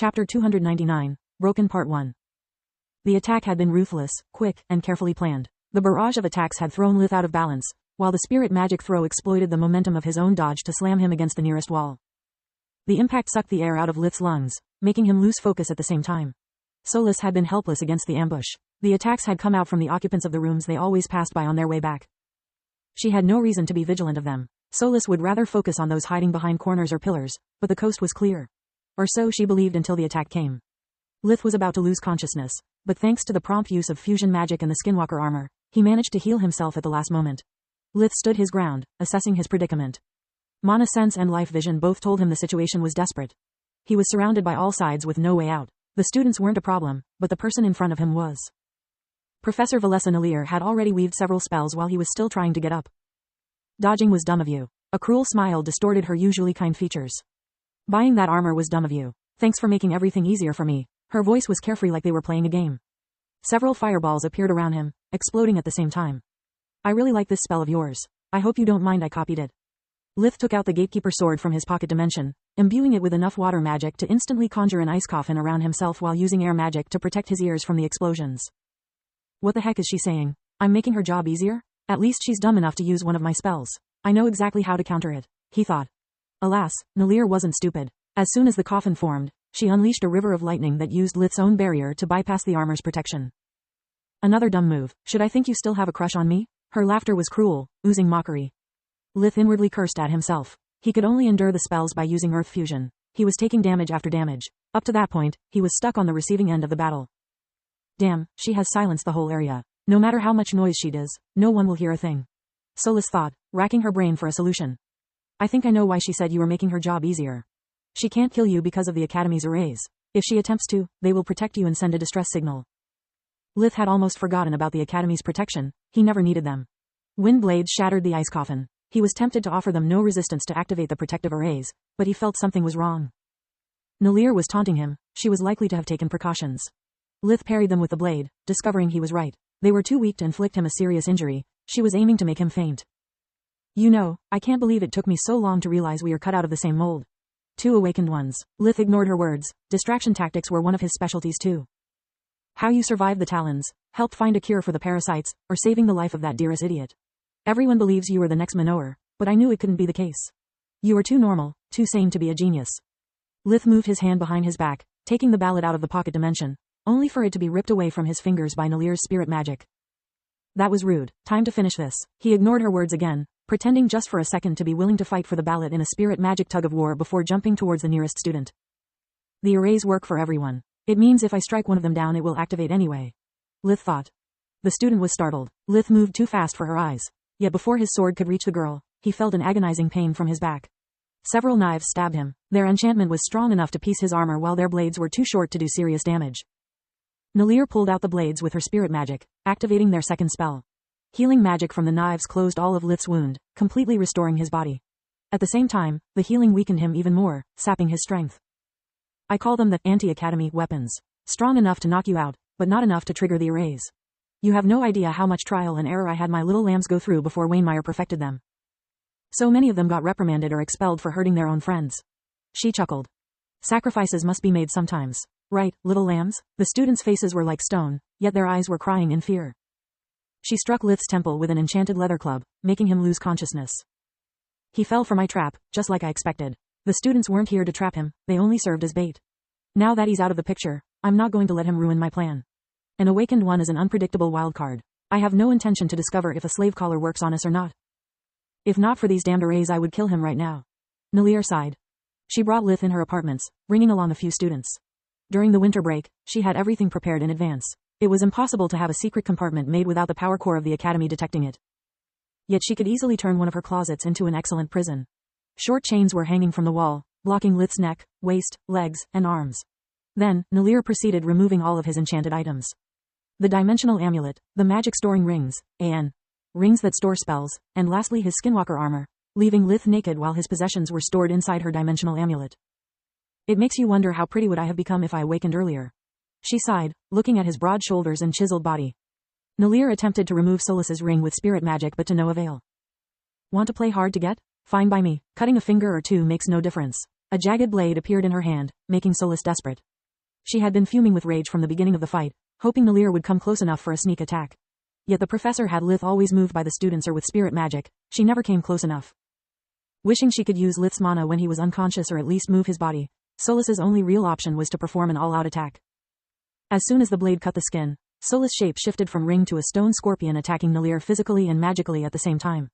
Chapter 299, Broken Part 1. The attack had been ruthless, quick, and carefully planned. The barrage of attacks had thrown Lith out of balance, while the spirit magic throw exploited the momentum of his own dodge to slam him against the nearest wall. The impact sucked the air out of Lith's lungs, making him lose focus at the same time. Solus had been helpless against the ambush. The attacks had come out from the occupants of the rooms they always passed by on their way back. She had no reason to be vigilant of them. Solus would rather focus on those hiding behind corners or pillars, but the coast was clear. Or so she believed until the attack came. Lith was about to lose consciousness, but thanks to the prompt use of fusion magic and the skinwalker armor, he managed to heal himself at the last moment. Lith stood his ground, assessing his predicament. Mana sense and life vision both told him the situation was desperate. He was surrounded by all sides with no way out. The students weren't a problem, but the person in front of him was. Professor Valessa Nalir had already weaved several spells while he was still trying to get up. Dodging was dumb of you. A cruel smile distorted her usually kind features. Buying that armor was dumb of you. Thanks for making everything easier for me. Her voice was carefree like they were playing a game. Several fireballs appeared around him, exploding at the same time. I really like this spell of yours. I hope you don't mind I copied it. Lith took out the gatekeeper sword from his pocket dimension, imbuing it with enough water magic to instantly conjure an ice coffin around himself while using air magic to protect his ears from the explosions. What the heck is she saying? I'm making her job easier? At least she's dumb enough to use one of my spells. I know exactly how to counter it, he thought. Alas, Nalir wasn't stupid. As soon as the coffin formed, she unleashed a river of lightning that used Lith's own barrier to bypass the armor's protection. Another dumb move. Should I think you still have a crush on me? Her laughter was cruel, oozing mockery. Lith inwardly cursed at himself. He could only endure the spells by using earth fusion. He was taking damage after damage. Up to that point, he was stuck on the receiving end of the battle. Damn, she has silenced the whole area. No matter how much noise she does, no one will hear a thing. Solus thought, racking her brain for a solution. I think I know why she said you were making her job easier. She can't kill you because of the Academy's arrays. If she attempts to, they will protect you and send a distress signal. Lith had almost forgotten about the Academy's protection. He never needed them. Wind blades shattered the ice coffin. He was tempted to offer them no resistance to activate the protective arrays, but he felt something was wrong. Nalir was taunting him. She was likely to have taken precautions. Lith parried them with the blade, discovering he was right. They were too weak to inflict him a serious injury. She was aiming to make him faint. You know, I can't believe it took me so long to realize we are cut out of the same mold. Two awakened ones. Lith ignored her words. Distraction tactics were one of his specialties too. How you survived the Talons, helped find a cure for the parasites, or saving the life of that dearest idiot. Everyone believes you were the next Minower, but I knew it couldn't be the case. You were too normal, too sane to be a genius. Lith moved his hand behind his back, taking the ballot out of the pocket dimension, only for it to be ripped away from his fingers by Nalir's spirit magic. That was rude. Time to finish this. He ignored her words again, pretending just for a second to be willing to fight for the ballot in a spirit magic tug of war before jumping towards the nearest student. The arrays work for everyone. It means if I strike one of them down it will activate anyway. Lith thought. The student was startled. Lith moved too fast for her eyes. Yet before his sword could reach the girl, he felt an agonizing pain from his back. Several knives stabbed him. Their enchantment was strong enough to piece his armor while their blades were too short to do serious damage. Nalir pulled out the blades with her spirit magic, activating their second spell. Healing magic from the knives closed all of Lith's wound, completely restoring his body. At the same time, the healing weakened him even more, sapping his strength. I call them the anti-academy weapons. Strong enough to knock you out, but not enough to trigger the arrays. You have no idea how much trial and error I had my little lambs go through before Wainmeyer perfected them. So many of them got reprimanded or expelled for hurting their own friends. She chuckled. Sacrifices must be made sometimes. Right, little lambs? The students' faces were like stone, yet their eyes were crying in fear. She struck Lith's temple with an enchanted leather club, making him lose consciousness. He fell for my trap, just like I expected. The students weren't here to trap him, they only served as bait. Now that he's out of the picture, I'm not going to let him ruin my plan. An awakened one is an unpredictable wild card. I have no intention to discover if a slave collar works on us or not. If not for these damned arrays I would kill him right now. Nalir sighed. She brought Lith in her apartments, bringing along a few students. During the winter break, she had everything prepared in advance. It was impossible to have a secret compartment made without the power core of the Academy detecting it. Yet she could easily turn one of her closets into an excellent prison. Short chains were hanging from the wall, blocking Lith's neck, waist, legs, and arms. Then, Nalir proceeded removing all of his enchanted items. The dimensional amulet, the magic storing rings, rings that store spells, and lastly his skinwalker armor, leaving Lith naked while his possessions were stored inside her dimensional amulet. It makes you wonder how pretty would I have become if I awakened earlier. She sighed, looking at his broad shoulders and chiseled body. Nalir attempted to remove Solus's ring with spirit magic but to no avail. Want to play hard to get? Fine by me. Cutting a finger or two makes no difference. A jagged blade appeared in her hand, making Solis desperate. She had been fuming with rage from the beginning of the fight, hoping Nalir would come close enough for a sneak attack. Yet the professor had Lith always moved by the students or with spirit magic, she never came close enough. Wishing she could use Lith's mana when he was unconscious or at least move his body, Solis's only real option was to perform an all-out attack. As soon as the blade cut the skin, Solis' shape shifted from ring to a stone scorpion attacking Nalir physically and magically at the same time.